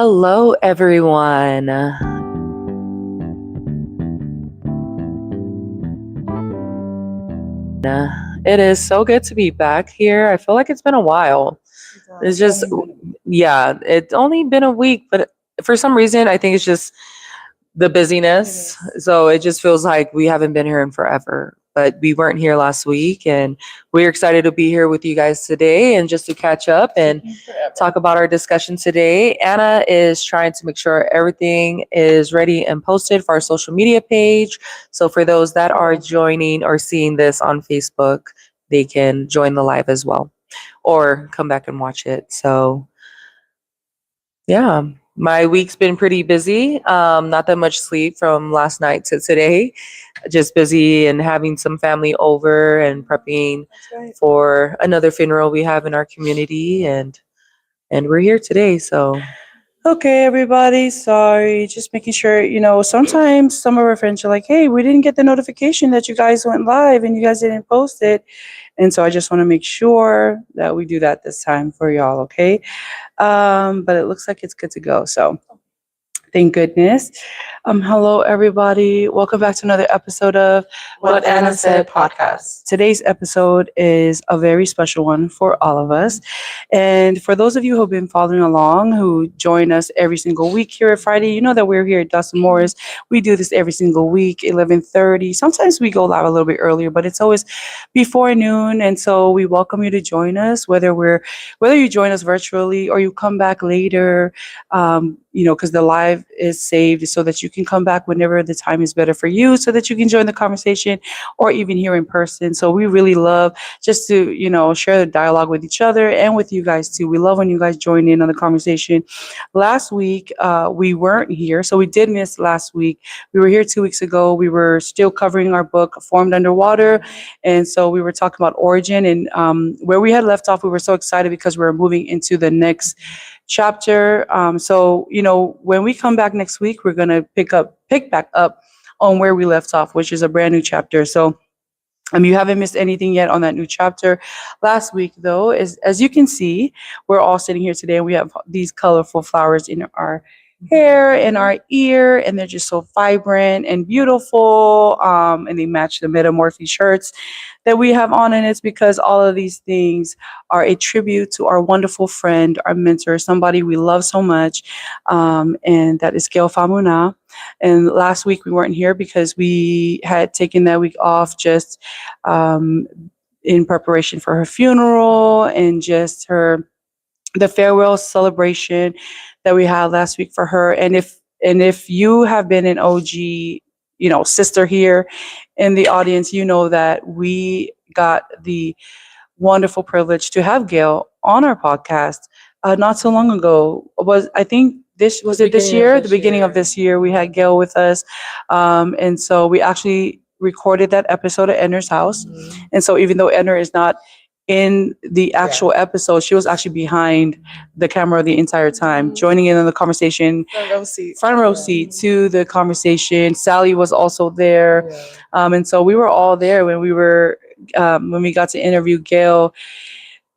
Hello, everyone. It is so good to be back here. I feel like it's been a while. It's just, yeah, it's only been a week, but for some reason, I think it's just the busyness. So it just feels like we haven't been here in forever. But we weren't here last week, and we're excited to be here with you guys today and just to catch up and talk about our discussion today. Anna is trying to make sure everything is ready and posted for our social media page. So for those that are joining or seeing this on Facebook, they can join the live as well or come back and watch it. So yeah, my week's been pretty busy. Not that much sleep from last night to today. Just busy and having some family over and prepping for another funeral we have in our community, and we're here today. So Okay, everybody, sorry. Just making sure, sometimes some of our friends are like, hey, we didn't get the notification that you guys went live and you guys didn't post it. And so I just want to make sure that we do that this time for y'all, okay? But it looks like it's good to go. So thank goodness. Hello, everybody. Welcome back to another episode of What Anna Said podcast. Today's episode is a very special one for all of us. And for those of you who have been following along, who join us every single week here at Friday, you know that we're here at Dustin Morris. We do this every single week, 11:30. Sometimes we go live a little bit earlier, but it's always before noon. And so we welcome you to join us, whether you join us virtually or you come back later. Because the live is saved so that you can come back whenever the time is better for you, so that you can join the conversation or even here in person. So we really love just to, share the dialogue with each other and with you guys too. We love when you guys join in on the conversation. Last week, we weren't here, so we did miss last week. We were here 2 weeks ago. We were still covering our book, Formed Underwater. And so we were talking about origin and where we had left off. We were so excited because we were moving into the next chapter. When we come back next week, we're gonna pick back up on where we left off, which is a brand new chapter. So you haven't missed anything yet on that new chapter. Last week, though, is as you can see, we're all sitting here today and we have these colorful flowers in our hair and our ear, and they're just so vibrant and beautiful. And they match the metamorphy shirts that we have on, and it's because all of these things are a tribute to our wonderful friend, our mentor, somebody we love so much, and that is Gail Faumuina. And last week we weren't here because we had taken that week off just in preparation for her funeral and just the farewell celebration that we had last week for her. And if you have been an OG, sister here in the audience, you know that we got the wonderful privilege to have Gail on our podcast not so long ago. I think this year, the beginning of this year, we had Gail with us, and so we actually recorded that episode at Enner's house. And so even though Enner is not in the actual episode, she was actually behind the camera the entire time, joining in on the conversation, front row seat to the conversation. Sally was also there, and so we were all there when we got to interview Gail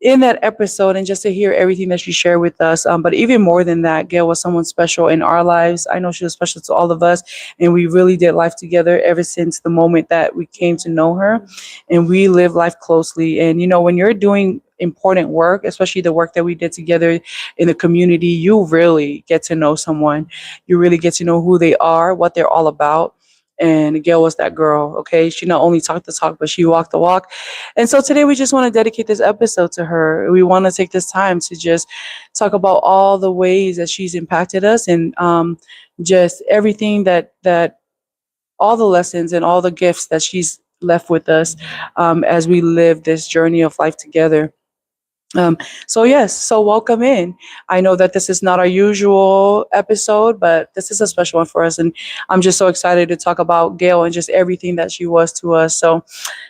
in that episode, and just to hear everything that she shared with us. But even more than that, Gail was someone special in our lives. I know she was special to all of us, and we really did life together ever since the moment that we came to know her, and we live life closely. And when you're doing important work, especially the work that we did together in the community, you really get to know someone. You really get to know who they are, what they're all about. And Gail was that girl, okay? She not only talked the talk, but she walked the walk. And so today we just want to dedicate this episode to her. We want to take this time to just talk about all the ways that she's impacted us, and just everything that all the lessons and all the gifts that she's left with us as we live this journey of life together. So welcome in. I know that this is not our usual episode, but this is a special one for us, and I'm just so excited to talk about Gail and just everything that she was to us. So,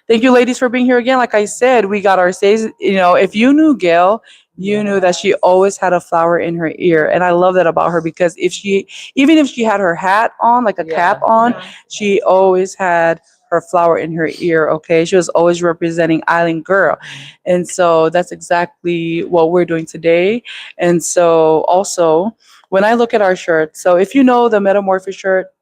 thank you, ladies, for being here again. Like I said, we got our stays. If you knew Gail, you knew that she always had a flower in her ear, and I love that about her because even if she had her hat on, like a cap on, she always had her flower in her ear. Okay, she was always representing Island Girl, and so that's exactly what we're doing today. And so also, when I look at our shirts, so if you know the Metamorphosis shirt,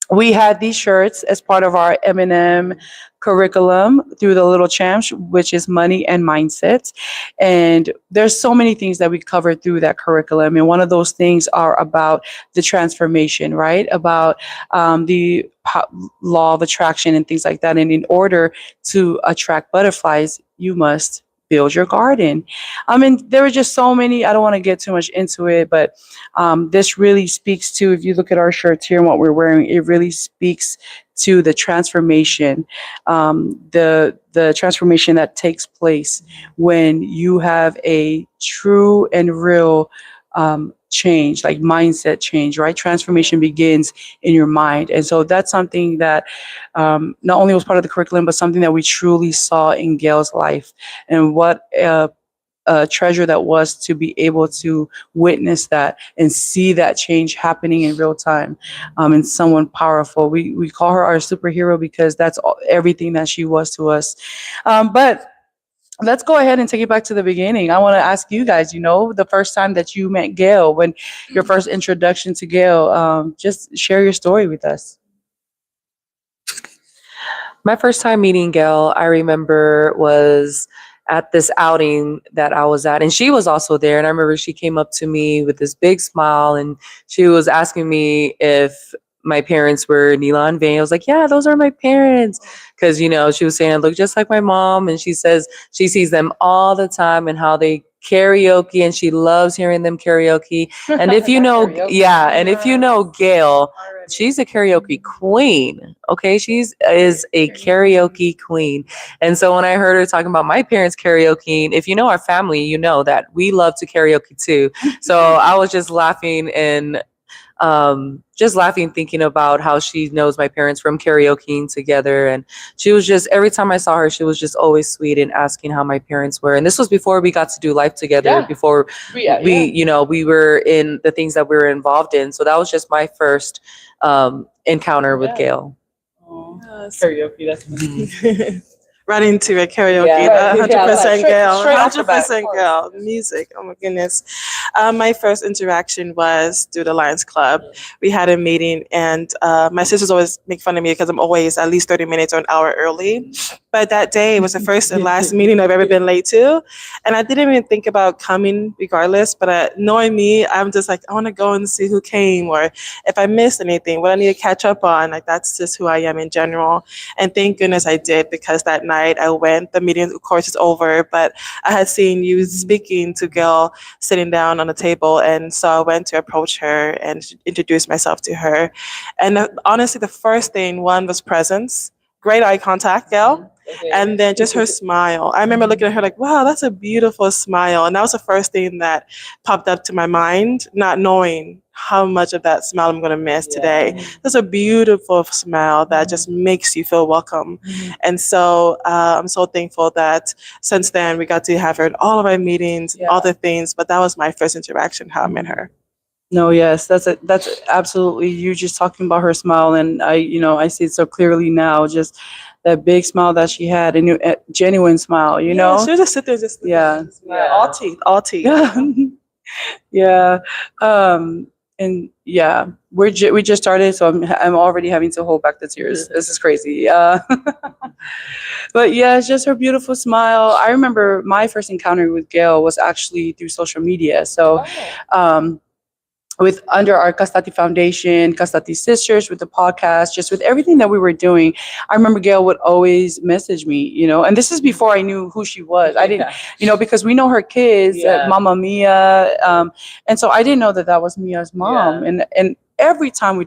we had these shirts as part of our M&M curriculum through the Little Champs, which is money and mindset. And there's so many things that we cover through that curriculum. And one of those things are about the transformation, right? About the law of attraction and things like that. And in order to attract butterflies, you must build your garden. I mean, there were just so many. I don't want to get too much into it, but this really speaks to, if you look at our shirts here and what we're wearing, it really speaks to the transformation, the transformation that takes place when you have a true and real change, like mindset change, right? Transformation begins in your mind. And so that's something that not only was part of the curriculum, but something that we truly saw in Gail's life. And what a treasure that was to be able to witness that and see that change happening in real time in someone powerful. We call her our superhero because that's everything that she was to us. But let's go ahead and take it back to the beginning. I want to ask you guys, the first time that you met Gail, when your first introduction to Gail, just share your story with us. My first time meeting Gail, I remember, was at this outing that I was at, and she was also there. And I remember she came up to me with this big smile, and she was asking me if my parents were Neela and Vane. I was like, yeah, those are my parents. Because, she was saying I look just like my mom. And she says she sees them all the time and how they karaoke, and she loves hearing them karaoke. And if you know, yeah, and if you know Gail, she's a karaoke queen. Okay, is a karaoke queen. And so when I heard her talking about my parents karaokeing, if you know our family, you know that we love to karaoke too. So I was just laughing, thinking about how she knows my parents from karaokeing together. And she was just, every time I saw her, she was just always sweet and asking how my parents were. And this was before we got to do life together, before we were in the things that we were involved in. So that was just my first encounter with Gail. Oh, Yes. karaoke, that's funny. Right into a karaoke. Yeah. 100% Gail. straight off the bat, 100% Gail. Music. Oh my goodness. My first interaction was through the Lions Club. We had a meeting, and my sisters always make fun of me because I'm always at least 30 minutes or an hour early. But that day was the first and last meeting I've ever been late to. And I didn't even think about coming regardless. But knowing me, I'm just like, I want to go and see who came, or if I missed anything, what I need to catch up on. Like, that's just who I am in general. And thank goodness I did, because that night I went. The meeting, of course, is over, but I had seen you speaking to Gail sitting down on the table. And so I went to approach her and introduce myself to her. And honestly, the first thing, one, was presence. Great eye contact, Gail. And then just her smile. I remember looking at her like, wow, that's a beautiful smile. And that was the first thing that popped up to my mind, not knowing how much of that smile I'm going to miss today. That's a beautiful smile that just makes you feel welcome. And so I'm so thankful that since then we got to have her at all of our meetings, all the things. But that was my first interaction, how I met her. No, yes, that's absolutely, you just talking about her smile, and I see it so clearly now, just that big smile that she had, and a genuine smile, Yeah, she would just sit there, just smile. All teeth, all teeth. Yeah. And yeah, we just started, so I'm already having to hold back the tears. This is crazy. But yeah, it's just her beautiful smile. I remember my first encounter with Gail was actually through social media. So, with under our Castati Foundation, Castati Sisters, with the podcast, just with everything that we were doing, I remember Gail would always message me, and this is before I knew who she was. I didn't, because we know her kids, Mama Mia, and so I didn't know that that was Mia's mom. And every time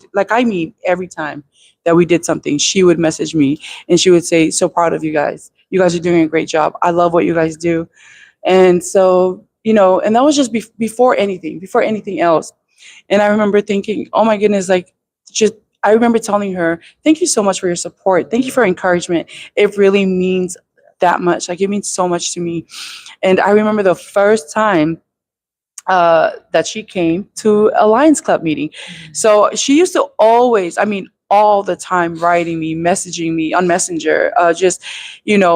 every time that we did something, she would message me and she would say, "So proud of you guys. You guys are doing a great job. I love what you guys do." And so, and that was just before anything else. And I remember thinking, oh my goodness, I remember telling her, thank you so much for your support. Thank you for encouragement. It really means that much. Like, it means so much to me. And I remember the first time that she came to a Lions Club meeting. So she used to always, all the time writing me, messaging me on Messenger, just,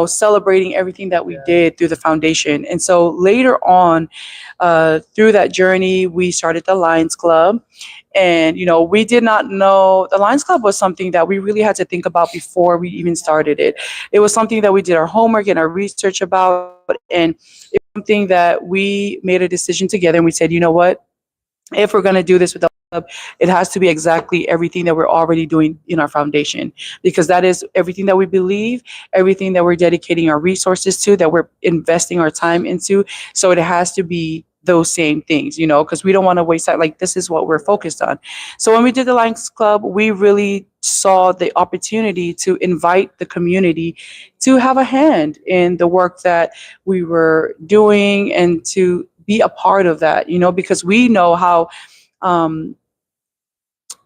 celebrating everything that we did through the foundation. And so later on, through that journey, we started the Lions Club. And, we did not know the Lions Club was something that we really had to think about before we even started it. It was something that we did our homework and our research about. And it was something that we made a decision together. And we said, you know what? If we're going to do this with the club, it has to be exactly everything that we're already doing in our foundation, because that is everything that we believe, everything that we're dedicating our resources to, that we're investing our time into. So it has to be those same things, because we don't want to waste time. Like, this is what we're focused on. So when we did the Lions Club, we really saw the opportunity to invite the community to have a hand in the work that we were doing and to be a part of that, because we know um,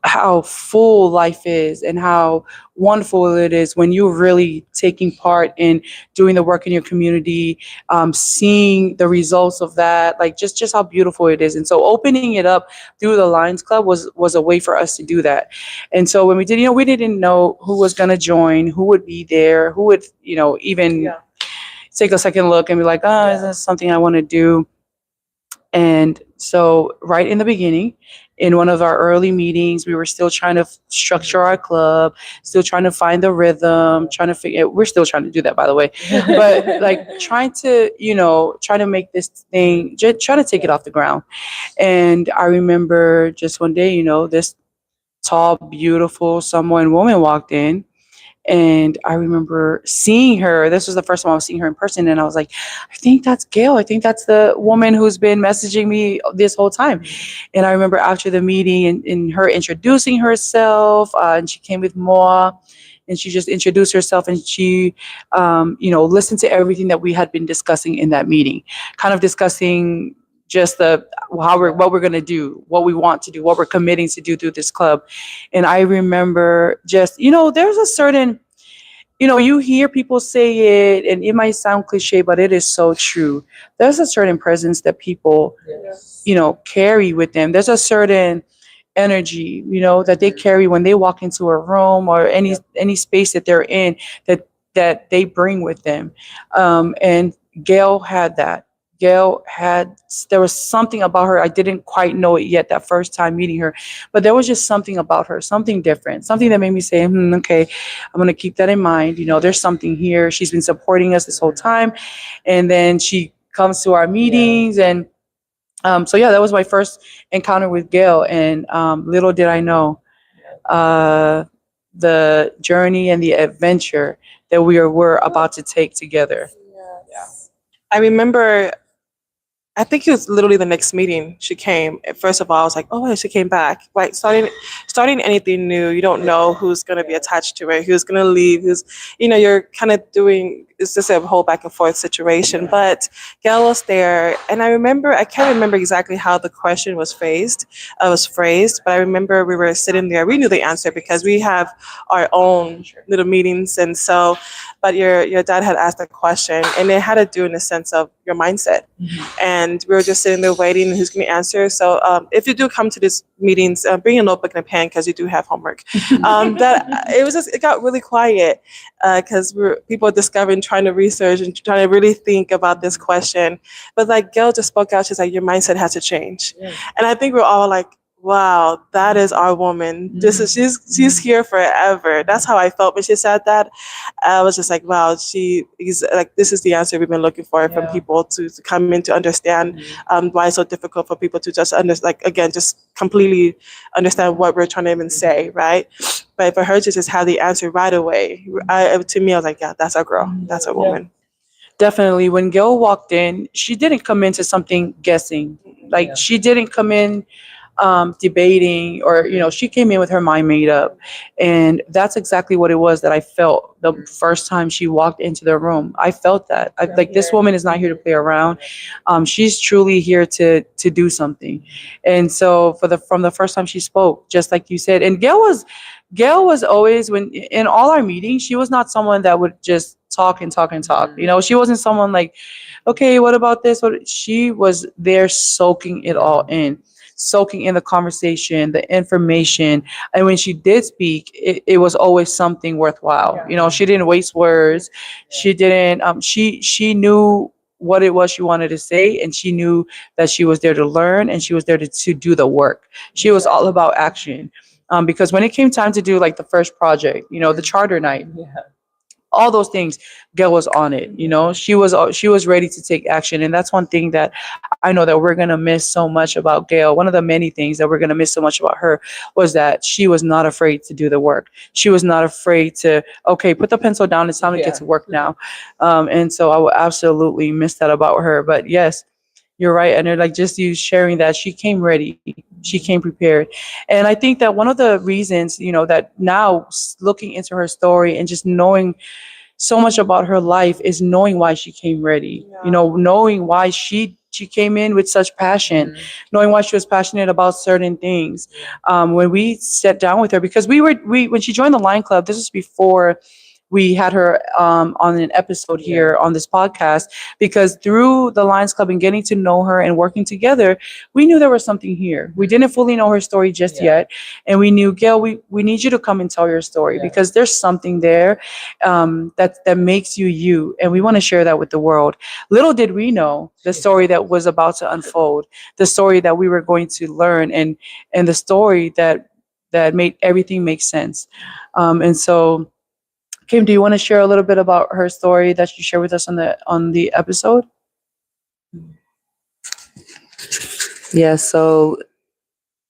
how full life is and how wonderful it is when you're really taking part in doing the work in your community, seeing the results of that, like just how beautiful it is. And so opening it up through the Lions Club was a way for us to do that. And so when we did, we didn't know who was going to join, who would be there, who would, even take a second look and be like, oh, is this something I want to do? And so right in the beginning, in one of our early meetings, we were still trying to structure our club, still trying to find the rhythm, trying to figure, we're still trying to do that, by the way, but like trying to, try to make this thing, just try to take it off the ground. And I remember just one day, this tall, beautiful Samoan woman walked in. And I remember seeing her. This was the first time I was seeing her in person. And I was like, I think that's Gail. I think that's the woman who's been messaging me this whole time. And I remember after the meeting and her introducing herself, and she came with Moa, and she just introduced herself, and she, listened to everything that we had been discussing in that meeting, kind of discussing just what we're going to do, what we want to do, what we're committing to do through this club. And I remember just, there's a certain, you hear people say it and it might sound cliche, but it is so true. There's a certain presence that people, carry with them. There's a certain energy, that they carry when they walk into a room or any space that they're in, that they bring with them. And Gail had that. There was something about her. I didn't quite know it yet that first time meeting her, but there was just something about her, something different, something that made me say, okay, I'm going to keep that in mind. There's something here. She's been supporting us this whole time. And then she comes to our meetings. And so, yeah, that was my first encounter with Gail. And little did I know the journey and the adventure that were about to take together. I remember, I think it was literally the next meeting she came. First of all, I was like, oh, she came back. Right, starting anything new, you don't know who's going to be attached to it, who's going to leave, you're kind of doing, it's just a whole back and forth situation. But Gail was there, and I can't remember exactly how the question was phrased, but I remember we were sitting there. We knew the answer because we have our own little meetings, and so, but your dad had asked a question, and it had to do in the sense of your mindset. And we were just sitting there waiting, who's going to answer. So if you do come to these meetings, bring a notebook and a pen because you do have homework. It got really quiet because people are discovering, trying to research and trying to really think about this question. But like Gail just spoke out, she's like, your mindset has to change. Yeah. And I think we're all like, wow, that is our woman. She's here forever. That's how I felt when she said that. I was just like, wow, this is the answer we've been looking for from people to come in to understand why it's so difficult for people to just just completely understand what we're trying to even say, right? But for her to just have the answer right away, to me, I was like, yeah, that's our girl. That's our woman. Definitely. When Gail walked in, she didn't come into something guessing. She didn't come in debating, or she came in with her mind made up. And that's exactly what it was that I felt the first time she walked into the room. I felt that this woman is not here to play around. She's truly here to do something. And so from the first time she spoke, just like you said, and Gail was always, when in all our meetings, she was not someone that would just talk and talk and talk. She wasn't someone like, okay, what about this? She was there soaking it all in. soaking in the conversation, the information. And when she did speak, it was always something worthwhile. You know, she didn't waste words. She didn't. She knew what it was she wanted to say, and she knew that she was there to learn, and she was there to do the work. She was all about action. Because when it came time to do like the first project, you know, the charter night, all those things, Gail was on it. You know, she was ready to take action, and that's one thing that I know that we're gonna miss so much about Gail. One of the many things that we're gonna miss so much about her was that she was not afraid to do the work. She was not afraid to, okay, put the pencil down. It's time to get to work now. And so I will absolutely miss that about her. But yes, you're right. And they're like just you sharing that she came ready, she came prepared. And I think that one of the reasons, you know, that now looking into her story and just knowing so much about her life is knowing why she came ready. You know, knowing why she came in with such passion, knowing why she was passionate about certain things. When we sat down with her, because we when she joined the Lion Club, this was before we had her on an episode here on this podcast, because through the Lions Club and getting to know her and working together, we knew there was something here. We didn't fully know her story just yet. And we knew, Gail, we need you to come and tell your story because there's something there that makes you you. And we want to share that with the world. Little did we know the story that was about to unfold, the story that we were going to learn, and the story that made everything make sense. And so, Kim, do you want to share a little bit about her story that you shared with us on the episode? Yeah, so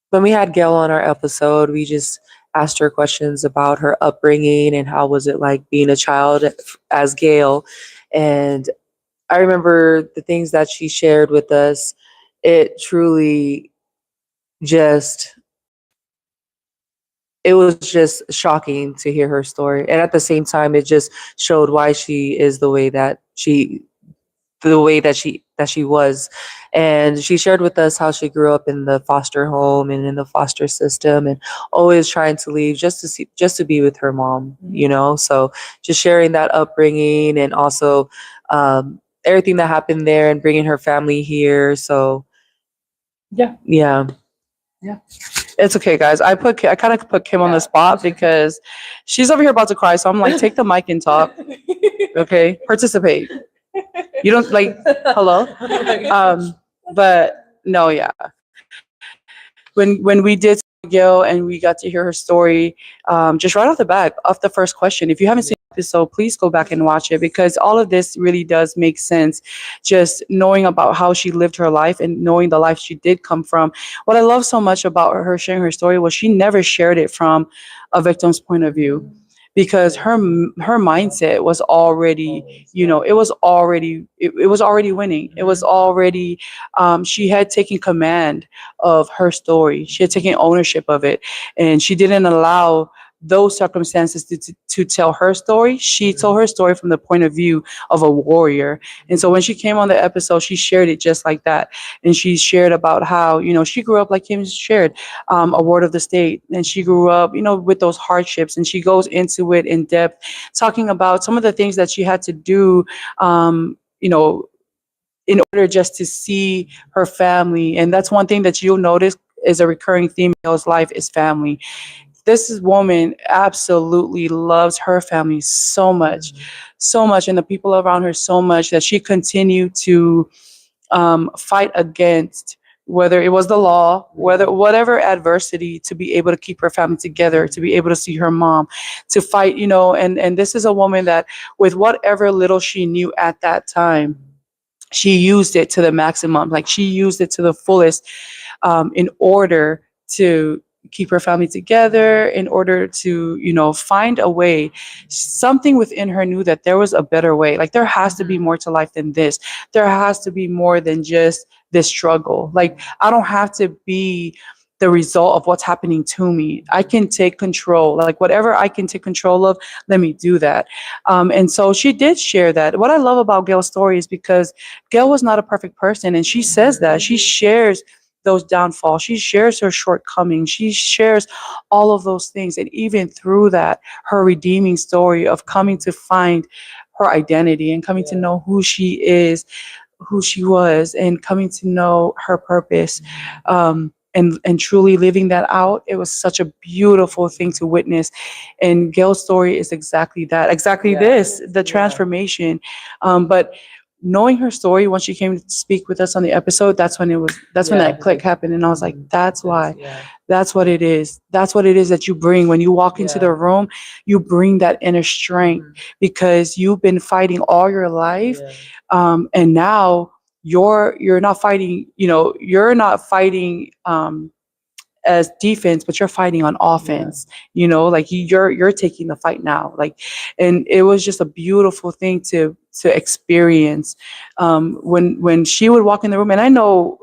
when we had Gail on our episode, we just asked her questions about her upbringing and how was it like being a child as Gail. And I remember the things that she shared with us. It truly just, it was just shocking to hear her story. And at the same time, it just showed why she is the way that she was. And she shared with us how she grew up in the foster home and in the foster system, and always trying to leave just to be with her mom, you know. So just sharing that upbringing, and also everything that happened there, and bringing her family here. So Yeah. yeah. It's okay, guys. I kind of put Kim on the spot because she's over here about to cry. So I'm like, take the mic and talk. Okay, participate. You don't like hello. But no, yeah. When we did Gail and we got to hear her story, just right off the bat, off the first question. If you haven't seen the episode, please go back and watch it because all of this really does make sense. Just knowing about how she lived her life and knowing the life she did come from. What I love so much about her sharing her story was she never shared it from a victim's point of view, because her mindset was already, you know, it was already winning. It was already she had taken command of her story. She had taken ownership of it, and she didn't allow those circumstances to tell her story. She told her story from the point of view of a warrior. And so when she came on the episode, she shared it just like that. And she shared about how, you know, she grew up, like Kim shared, a ward of the state. And she grew up, you know, with those hardships. And she goes into it in depth, talking about some of the things that she had to do, you know, in order just to see her family. And that's one thing that you'll notice is a recurring theme in Gail's life is family. This woman absolutely loves her family so much, and the people around her so much that she continued to fight against, whether it was the law, whether whatever adversity, to be able to keep her family together, to be able to see her mom, to fight, you know. And this is a woman that, with whatever little she knew at that time, she used it to the maximum. Like she used it to the fullest, in order to keep her family together, in order to, you know, find a way. Something within her knew that there was a better way. Like there has to be more to life than this. There has to be more than just this struggle. Like I don't have to be the result of what's happening to me. I can take control. Like whatever I can take control of, let me do that. And so she did share that. What I love about Gail's story is because Gail was not a perfect person, and she says that. She shares those downfalls. She shares her shortcomings. She shares all of those things. And even through that, her redeeming story of coming to find her identity and coming to know who she is, who she was, and coming to know her purpose. and truly living that out, it was such a beautiful thing to witness. And Gail's story is exactly that, exactly this, the transformation. But knowing her story, once she came to speak with us on the episode, that's when that click happened. And I was like, that's why. That's what it is. That's what it is that you bring when you walk into the room. You bring that inner strength because you've been fighting all your life, and now you're not fighting. You're not fighting as defense, but you're fighting on offense. Like you're taking the fight now. Like, and it was just a beautiful thing to experience. When she would walk in the room, and I know,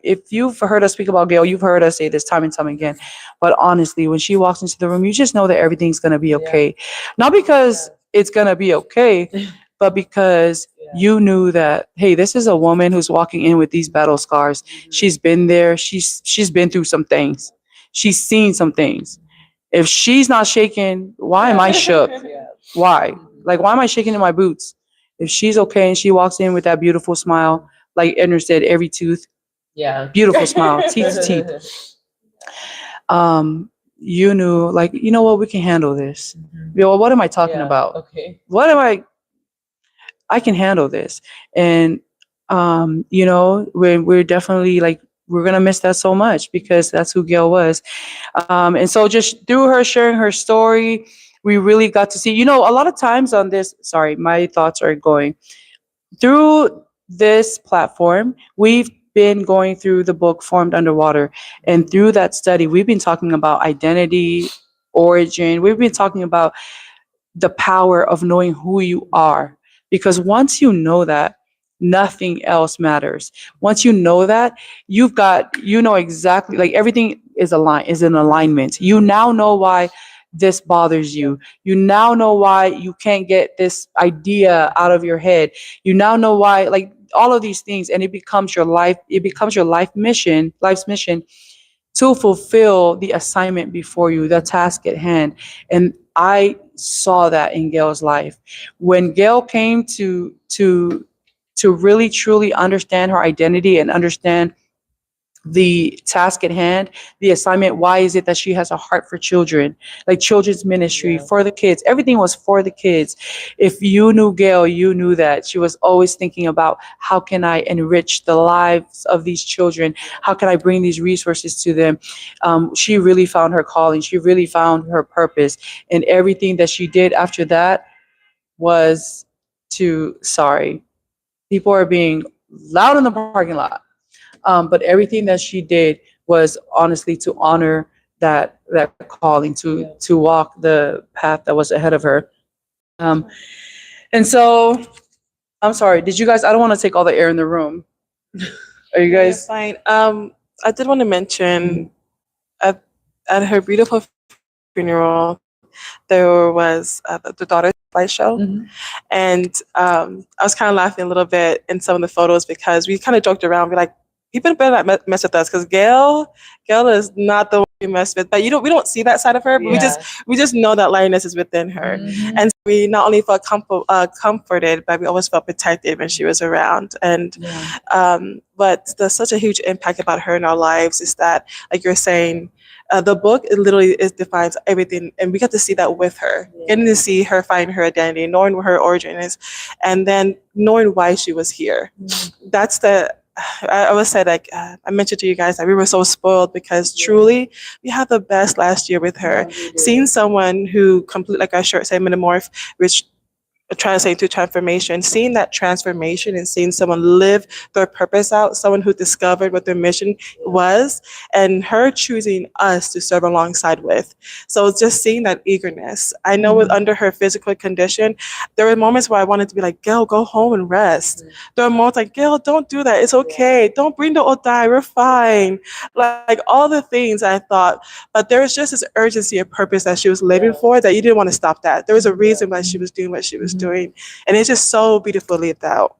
if you've heard us speak about Gail, you've heard us say this time and time again. But honestly, when she walks into the room, you just know that everything's gonna be okay. Not because it's gonna be okay, but because you knew that, hey, this is a woman who's walking in with these battle scars. She's been there. She's been through some things. She's seen some things. If she's not shaking, why am I shook? Why? Like, why am I shaking in my boots? If she's okay and she walks in with that beautiful smile, like Edna said, every tooth, beautiful smile, teeth to teeth. You knew, like, you know what, we can handle this. What am I talking about? Okay. What am I can handle this. And we're definitely like, we're gonna miss that so much because that's who Gail was. And so just through her sharing her story, we really got to see, a lot of times on this, sorry, my thoughts are going through this platform. We've been going through the book Formed Underwater, and through that study, we've been talking about identity, origin. We've been talking about the power of knowing who you are. Because once you know that, nothing else matters. Once you know that, you know exactly, like, everything is in alignment. You now know why this bothers you. You now know why you can't get this idea out of your head. You now know why, like, all of these things, and it becomes your life's mission to fulfill the assignment before you, the task at hand. And I saw that in Gail's life. When Gail came to really truly understand her identity and understand the task at hand, the assignment, why is it that she has a heart for children, like children's ministry for the kids? Everything was for the kids. If you knew Gail, you knew that she was always thinking about, how can I enrich the lives of these children? How can I bring these resources to them? She really found her calling. She really found her purpose. And everything that she did after that was sorry, people are being loud in the parking lot. But everything that she did was honestly to honor that calling, to walk the path that was ahead of her. Um, and so, I'm sorry. Did you guys? I don't want to take all the air in the room. Are you Yeah, guys? fine. I did want to mention at her beautiful funeral, there was the daughter slideshow. Mhm. And I was kind of laughing a little bit in some of the photos because we kind of joked around. We're like, people better not mess with us because Gail is not the one we mess with. But we don't see that side of her. But we just know that lioness is within her. And so we not only felt comforted, but we always felt protected when she was around. And but there's such a huge impact about her in our lives is that, like you're saying, the book, it defines everything, and we got to see that with her, getting to see her find her identity, knowing what her origin is, and then knowing why she was here. That's I always say, like, I mentioned to you guys that we were so spoiled because truly we had the best last year with her. Seeing someone who complete, like our shirt say, metamorph, which translating to transformation, seeing that transformation and seeing someone live their purpose out, someone who discovered what their mission was, and her choosing us to serve alongside with. So just seeing that eagerness. I know with under her physical condition, there were moments where I wanted to be like, Gail, go home and rest. There were moments like, Gail, don't do that. It's okay. Don't bring the Odai. We're fine. Like all the things I thought, but there was just this urgency of purpose that she was living for that you didn't want to stop that. There was a reason why she was doing what she was doing. And it's just so beautifully lived out.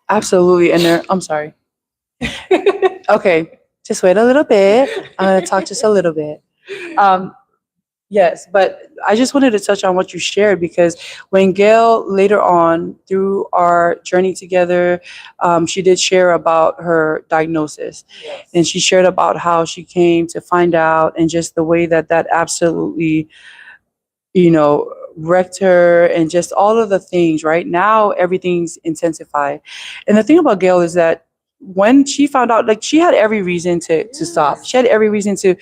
Absolutely. And I'm sorry. Okay, just wait a little bit. I'm gonna talk just a little bit. Um, Yes, but I just wanted to touch on what you shared because when Gail later on through our journey together, she did share about her diagnosis, and she shared about how she came to find out and just the way that that absolutely, wrecked her and just all of the things. Right now, everything's intensified, and the thing about Gail is that when she found out, like she had every reason to stop. She had every reason to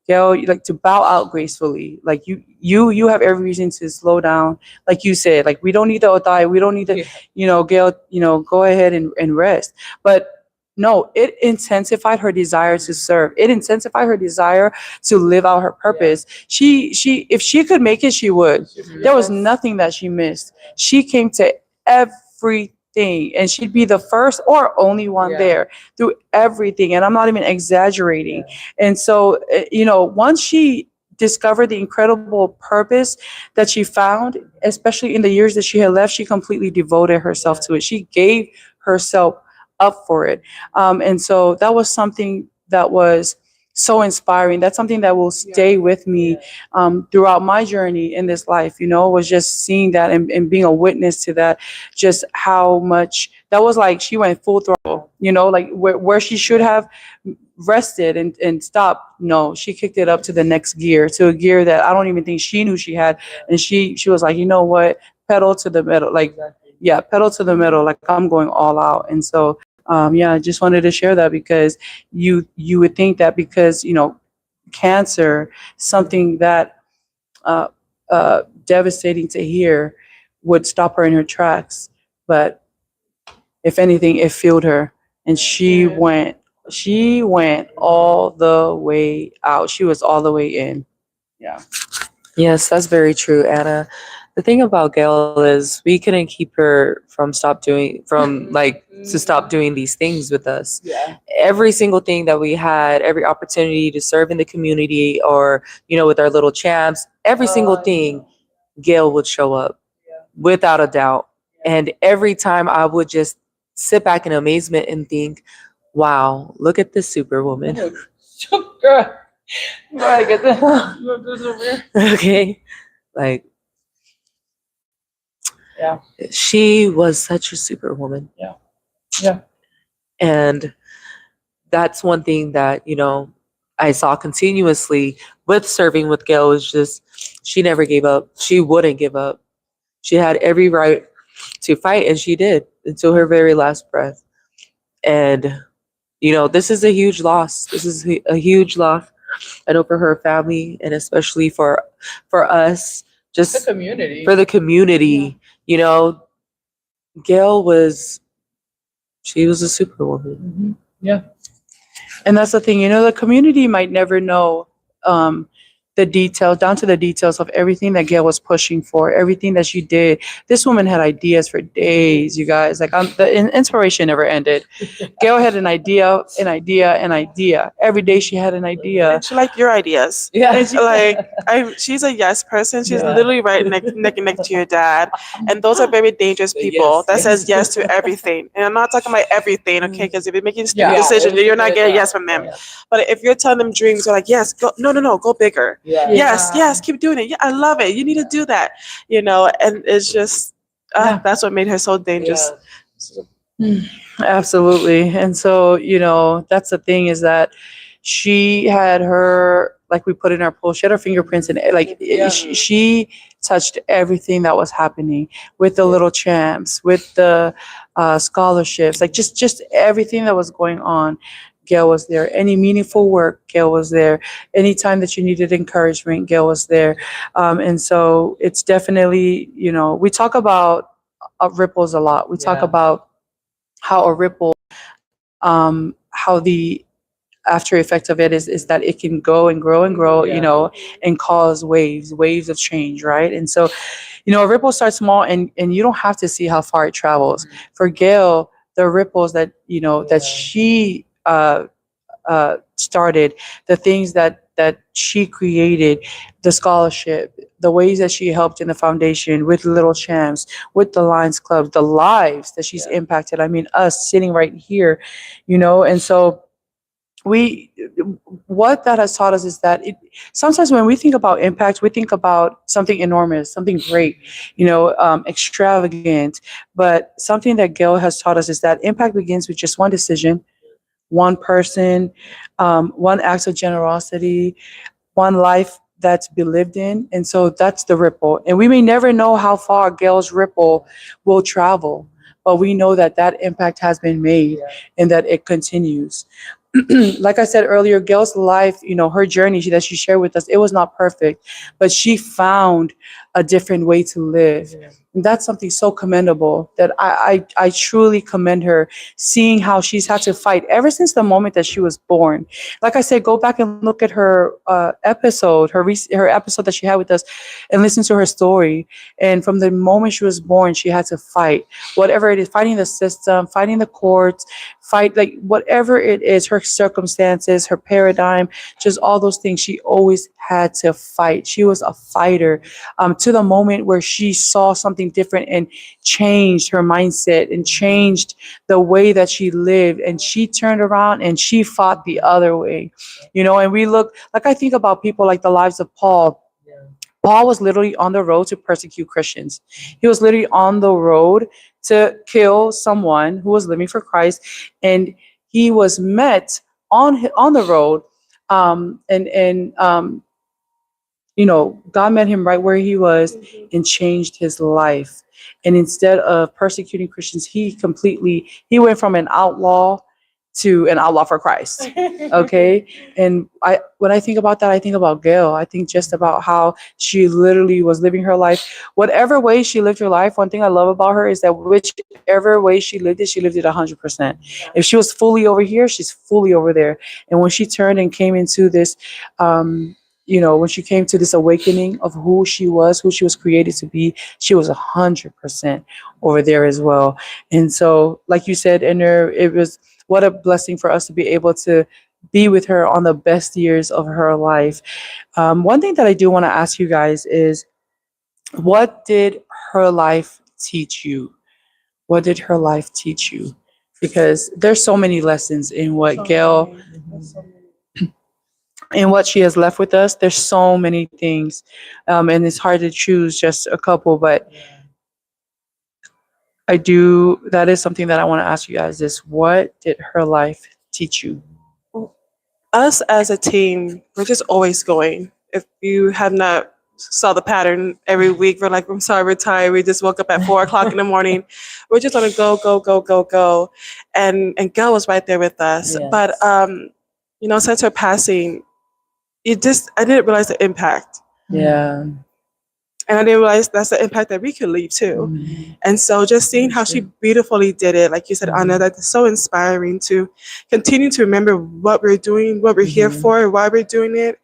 Gail, like to bow out gracefully. Like you have every reason to slow down. Like you said, like we don't need to die. We don't need to, Gail, go ahead and rest. But no, it intensified her desire to serve. It intensified her desire to live out her purpose. She, if she could make it, she would. There was nothing that she missed. She came to everything, and she'd be the first or only one there through everything. And I'm not even exaggerating. And so, once she discovered the incredible purpose that she found, especially in the years that she had left, she completely devoted herself to it. She gave herself up for it. And so that was something that was so inspiring. That's something that will stay with me throughout my journey in this life, was just seeing that and being a witness to that, just how much that was like she went full throttle, like where she should have rested and stopped. No, she kicked it up to the next gear, to a gear that I don't even think she knew she had. And she was like, you know what, pedal to the metal, like, yeah, pedal to the metal, like I'm going all out. And so, yeah, I just wanted to share that because you would think that because, cancer, something that uh, devastating to hear, would stop her in her tracks. But if anything, it fueled her, and she went all the way out. She was all the way in. Yeah. Yes, that's very true, Anna. The thing about Gail is we couldn't keep her to stop doing these things with us. Yeah. Every single thing that we had, every opportunity to serve in the community or, with our little champs, every single thing, Gail would show up without a doubt. And every time I would just sit back in amazement and think, wow, look at this superwoman. Girl. Right, get the Okay. Like, yeah. she was such a superwoman. Yeah. Yeah. And that's one thing that, I saw continuously with serving with Gail was just she never gave up. She wouldn't give up. She had every right to fight, and she did until her very last breath. And, this is a huge loss. This is a huge loss. I know for her family and especially for us, just Community. for the community, Gail she was a superwoman. Yeah. And that's the thing, the community might never know the details, down to the details of everything that Gail was pushing for, everything that she did. This woman had ideas for days, you guys. Like inspiration never ended. Gail had an idea, an idea, an idea. Every day she had an idea. And she liked your ideas. Yeah. And she's a yes person. She's Yeah. literally right neck and neck to your dad. And those are very dangerous people that says yes to everything. And I'm not talking about everything, okay? Because if you're making stupid decisions, you're not getting a yes from them. But if you're telling them dreams, they're like, yes, go, no, go bigger. Yeah. Yes, keep doing it. Yeah, I love it. You need to do that. And it's just, that's what made her so dangerous. Absolutely. And so, that's the thing is that she had her, like we put in our poll, she had her fingerprints in it. Like she touched everything that was happening with the little champs, with the scholarships, like just everything that was going on. Gail was there. Any meaningful work, Gail was there. Anytime that you needed encouragement, Gail was there. And so it's definitely, we talk about ripples a lot. We talk about how a ripple, how the after effect of it is that it can go and grow and grow, and cause waves of change, right? And so, a ripple starts small, and you don't have to see how far it travels. For Gail, the ripples that that she started, the things that she created, the scholarship, the ways that she helped in the foundation with Little Champs, with the Lions Club, the lives that she's impacted. I mean, us sitting right here, and so we what that has taught us is that sometimes when we think about impact, we think about something enormous, something great, extravagant. But something that Gail has taught us is that impact begins with just one decision, one person, one act of generosity, one life that's believed in. And so that's the ripple. And we may never know how far Gail's ripple will travel, but we know that that impact has been made and that it continues. Like I said earlier, Gail's life, her journey that she shared with us, it was not perfect, but she found a different way to live. And that's something so commendable that I truly commend her, seeing how she's had to fight ever since the moment that she was born. Like I said, go back and look at her episode, her episode that she had with us, and listen to her story. And from the moment she was born, she had to fight whatever it is, fighting the system, fighting the courts, fight like whatever it is, her circumstances, her paradigm, just all those things. She always had to fight. She was a fighter, to the moment where she saw something different and changed her mindset and changed the way that she lived, and she turned around and she fought the other way. And we look, like, I think about people like the lives of Paul. Paul was literally on the road to persecute Christians. He was literally on the road to kill someone who was living for Christ, and he was met on the road, and God met him right where he was and changed his life. And instead of persecuting Christians, he went from an outlaw to an outlaw for Christ. Okay. And when I think about that, I think about Gail. I think just about how she literally was living her life. Whatever way she lived her life, one thing I love about her is that whichever way she lived it 100%. If she was fully over here, she's fully over there. And when she turned and came into this, when she came to this awakening of who she was created to be, she was 100% over there as well. And so, like you said, and it was what a blessing for us to be able to be with her on the best years of her life. One thing that I do want to ask you guys is, what did her life teach you? What did her life teach you? Because there's so many lessons in what Gail, in what she has left with us. There's so many things, and it's hard to choose just a couple. But that is something that I want to ask you guys: is what did her life teach you? Us as a team, we're just always going. If you have not saw the pattern every week, we're like, I'm sorry, we're tired. We just woke up at 4 o'clock in the morning. We're just gonna go, go, go, go, go. And Gail was right there with us. Yes. But since her passing, I didn't realize the impact. Yeah. And I didn't realize that's the impact that we could leave too. Mhm. And so just seeing how she beautifully did it, like you said, Anna, that's so inspiring to continue to remember what we're doing, what we're here for, why we're doing it,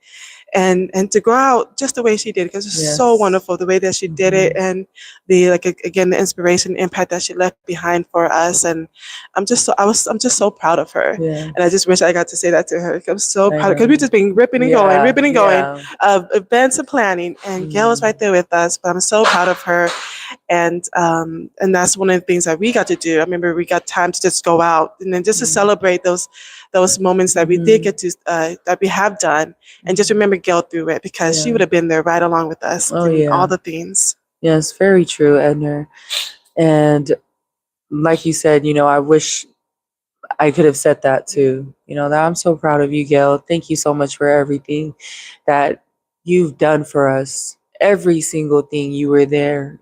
and to go out just the way she did, because it's so Yes. wonderful the way that she did it, and the again the inspiration impact that she left behind for us. And I'm just so proud of her. Yeah. And I just wish I got to say that to her. I'm so I proud because know. we've just been ripping and going, ripping and going Yeah. of events and planning, and Gail was right there with us. But I'm so proud of her, and that's one of the things that we got to do. I remember we got time to just go out and then just to celebrate those moments that we did get to that we have done, and just remember Gail through it, because she Yeah. would have been there right along with us Oh, in yeah. all the things. Yes, very true, Edna. And like you said, I wish I could have said that too. That I'm so proud of you, Gail. Thank you so much for everything that you've done for us. Every single thing, you were there,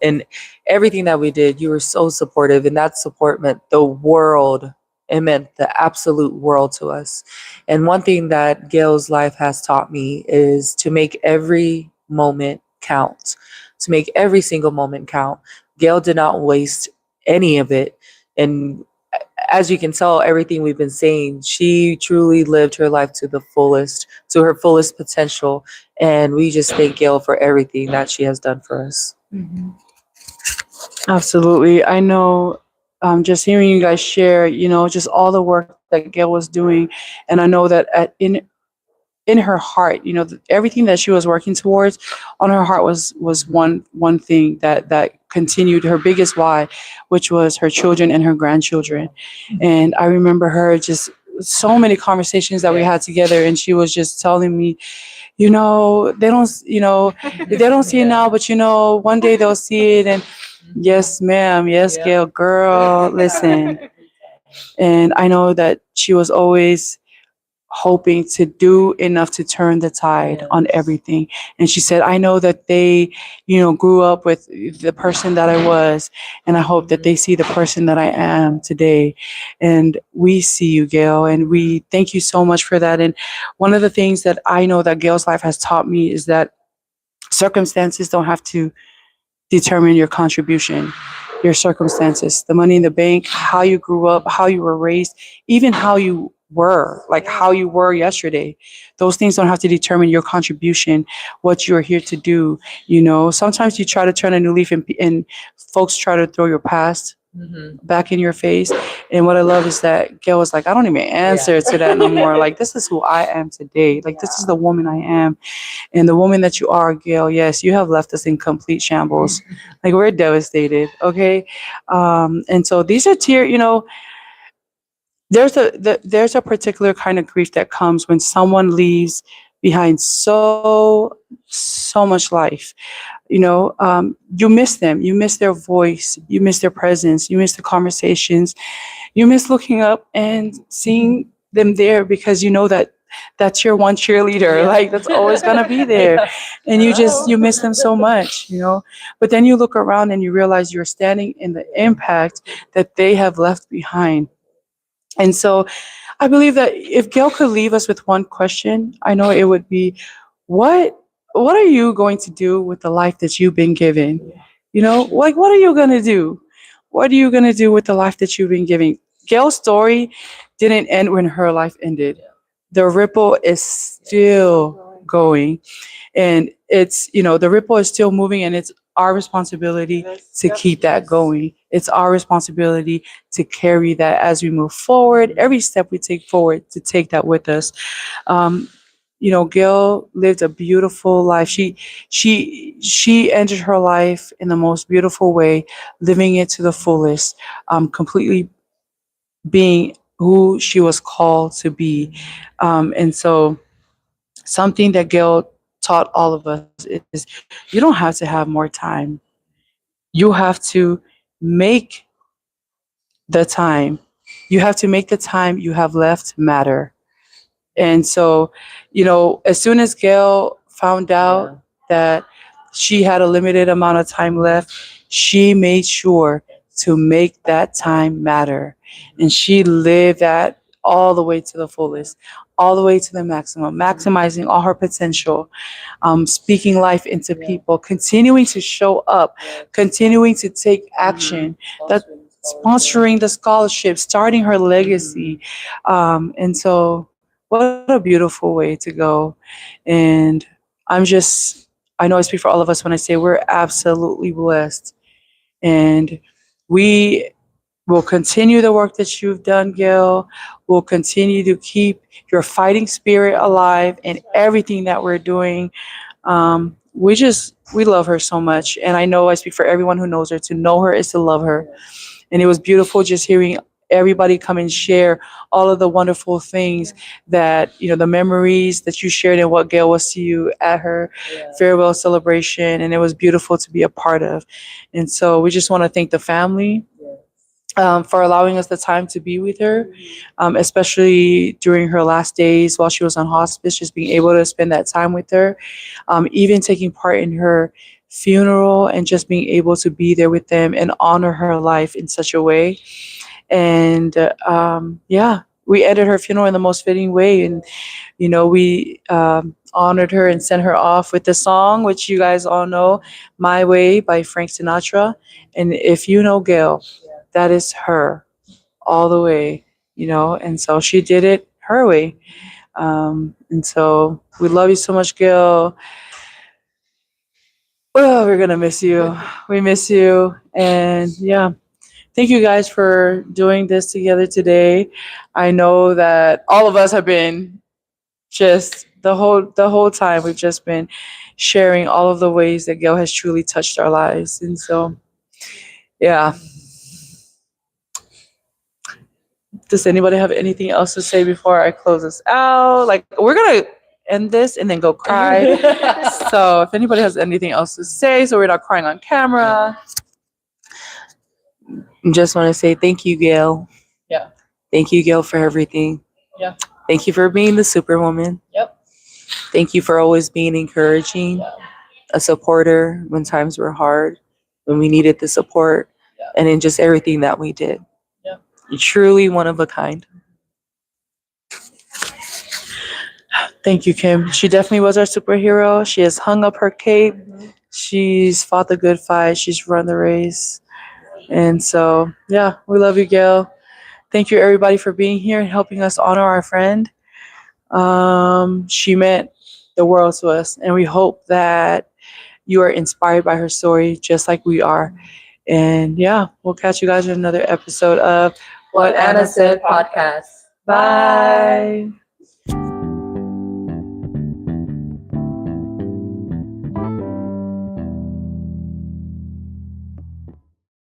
and everything that we did, you were so supportive, and that support meant the world. It meant the absolute world to us. And one thing that Gail's life has taught me is to make every moment count, to make every single moment count. Gail did not waste any of it. And as you can tell, everything we've been saying, she truly lived her life to the fullest, to her fullest potential. And we just thank Gail for everything that she has done for us. Absolutely. I know, just hearing you guys share, just all the work that Gail was doing. And I know that in her heart, everything that she was working towards on her heart was one thing that continued her biggest why, which was her children and her grandchildren. And I remember her just so many conversations that we had together, and she was just telling me, they don't, they don't see it now, but one day they'll see it. And yes, ma'am, yes, Gail, girl, listen. And I know that she was always hoping to do enough to turn the tide on everything. And she said, I know that they, grew up with the person that I was, and I hope that they see the person that I am today. And we see you, Gail, and we thank you so much for that. And one of the things that I know that Gail's life has taught me is that circumstances don't have to determine your contribution, your circumstances, the money in the bank, how you grew up, how you were raised, even how you were, like how you were yesterday. Those things don't have to determine your contribution, what you're here to do. Sometimes you try to turn a new leaf, and folks try to throw your past back in your face. And what I love is that Gail was like, I don't even answer to that no more. Like, this is who I am today. Like, this is the woman I am. And the woman that you are, Gail, yes, you have left us in complete shambles. Like, we're devastated, okay? And so these are there's a particular kind of grief that comes when someone leaves behind so much life. You miss them, you miss their voice, you miss their presence, you miss the conversations, you miss looking up and seeing them there, because you know that that's your one cheerleader, like that's always gonna be there. And you miss them so much. But then you look around and you realize you're standing in the impact that they have left behind. And so I believe that if Gail could leave us with one question, I know it would be, what what are you going to do with the life that you've been given? Like, what are you gonna do? What are you gonna do with the life that you've been given? Gail's story didn't end when her life ended. The ripple is still going, and the ripple is still moving, and it's our responsibility to keep that going. It's our responsibility to carry that as we move forward, every step we take forward, to take that with us. Gail lived a beautiful life. She entered her life in the most beautiful way, living it to the fullest, completely being who she was called to be. And so something that Gail taught all of us is, you don't have to have more time. You have to make the time. You have to make the time you have left matter. And so, as soon as Gail found out that she had a limited amount of time left, she made sure to make that time matter. And she lived that all the way to the fullest, all the way to the maximum, maximizing all her potential, speaking life into people, continuing to show up, continuing to take action, that sponsoring the scholarship, starting her legacy. And so, what a beautiful way to go. And I know I speak for all of us when I say we're absolutely blessed. And we will continue the work that you've done, Gail. We'll continue to keep your fighting spirit alive in everything that we're doing. We love her so much. And I know I speak for everyone who knows her. To know her is to love her. And it was beautiful just hearing everybody come and share all of the wonderful things that, the memories that you shared and what Gail was to you at her farewell celebration. And it was beautiful to be a part of. And so we just want to thank the family, for allowing us the time to be with her, especially during her last days while she was on hospice, just being able to spend that time with her, even taking part in her funeral, and just being able to be there with them and honor her life in such a way. And yeah, we ended her funeral in the most fitting way. And, we honored her and sent her off with the song, which you guys all know, My Way by Frank Sinatra. And if you know Gail, that is her all the way. And so she did it her way. And so we love you so much, Gail. Oh, we're gonna miss you. We miss you. And yeah, thank you guys for doing this together today. I know that all of us have been just the whole time we've just been sharing all of the ways that Gail has truly touched our lives. And so yeah. Does anybody have anything else to say before I close this out? Like, we're gonna end this and then go cry. So if anybody has anything else to say, so we're not crying on camera. Just want to say thank you, Gail. Yeah. Thank you, Gail, for everything. Yeah. Thank you for being the superwoman. Yep. Thank you for always being encouraging, a supporter when times were hard, when we needed the support, and in just everything that we did. Yeah. You're truly one of a kind. Thank you, Kim. She definitely was our superhero. She has hung up her cape. She's fought the good fight. She's run the race. And so, yeah, we love you, Gail. Thank you, everybody, for being here and helping us honor our friend. She meant the world to us, and we hope that you are inspired by her story just like we are. And yeah, we'll catch you guys in another episode of What Anna Said podcast. Bye.